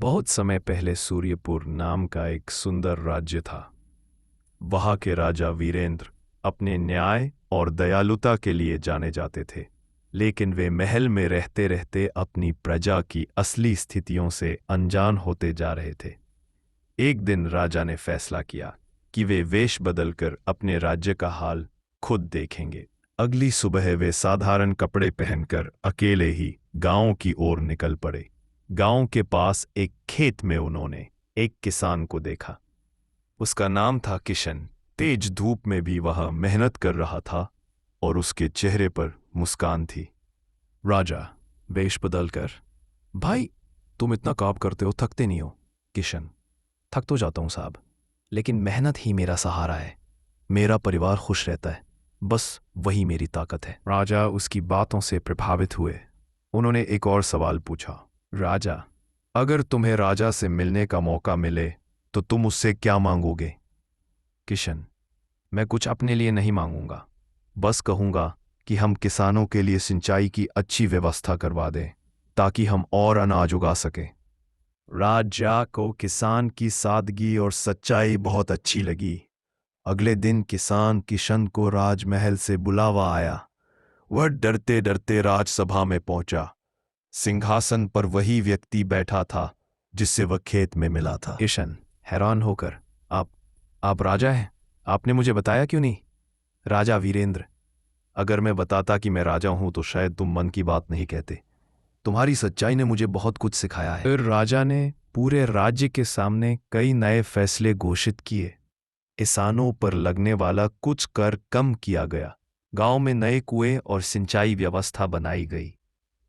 बहुत समय पहले सूर्यपुर नाम का एक सुंदर राज्य था। वहाँ के राजा वीरेंद्र अपने न्याय और दयालुता के लिए जाने जाते थे, लेकिन वे महल में रहते रहते अपनी प्रजा की असली स्थितियों से अनजान होते जा रहे थे। एक दिन राजा ने फैसला किया कि वे वेश बदलकर अपने राज्य का हाल खुद देखेंगे। अगली सुबह वे साधारण कपड़े पहनकर अकेले ही गांव की ओर निकल पड़े। गांव के पास एक खेत में उन्होंने एक किसान को देखा। उसका नाम था किशन। तेज धूप में भी वह मेहनत कर रहा था और उसके चेहरे पर मुस्कान थी। राजा वेश बदलकर, भाई तुम इतना काम करते हो, थकते नहीं हो? किशन, थक तो जाता हूं साहब, लेकिन मेहनत ही मेरा सहारा है। मेरा परिवार खुश रहता है, बस वही मेरी ताकत है। राजा उसकी बातों से प्रभावित हुए। उन्होंने एक और सवाल पूछा, राजा, अगर तुम्हें राजा से मिलने का मौका मिले तो तुम उससे क्या मांगोगे? किशन, मैं कुछ अपने लिए नहीं मांगूंगा, बस कहूंगा कि हम किसानों के लिए सिंचाई की अच्छी व्यवस्था करवा दें ताकि हम और अनाज उगा सकें। राजा को किसान की सादगी और सच्चाई बहुत अच्छी लगी। अगले दिन किसान किशन को राजमहल से बुलावा आया। वह डरते डरते राजसभा में पहुंचा। सिंहासन पर वही व्यक्ति बैठा था जिससे वह खेत में मिला था। किशन हैरान होकर, आप राजा हैं? आपने मुझे बताया क्यों नहीं? राजा वीरेंद्र, अगर मैं बताता कि मैं राजा हूं तो शायद तुम मन की बात नहीं कहते। तुम्हारी सच्चाई ने मुझे बहुत कुछ सिखाया है। फिर राजा ने पूरे राज्य के सामने कई नए फैसले घोषित किए। किसानों पर लगने वाला कुछ कर कम किया गया। गांव में नए कुएं और सिंचाई व्यवस्था बनाई गई।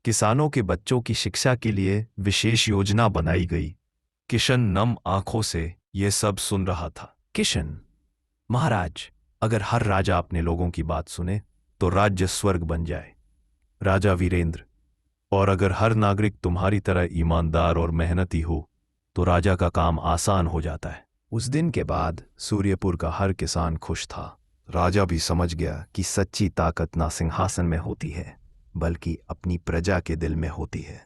किसानों के बच्चों की शिक्षा के लिए विशेष योजना बनाई गई। किशन नम आंखों से यह सब सुन रहा था। किशन, महाराज, अगर हर राजा अपने लोगों की बात सुने तो राज्य स्वर्ग बन जाए। राजा वीरेंद्र, और अगर हर नागरिक तुम्हारी तरह ईमानदार और मेहनती हो तो राजा का काम आसान हो जाता है। उस दिन के बाद सूर्यपुर का हर किसान खुश था। राजा भी समझ गया कि सच्ची ताकत ना सिंहासन में होती है, बल्कि अपनी प्रजा के दिल में होती है।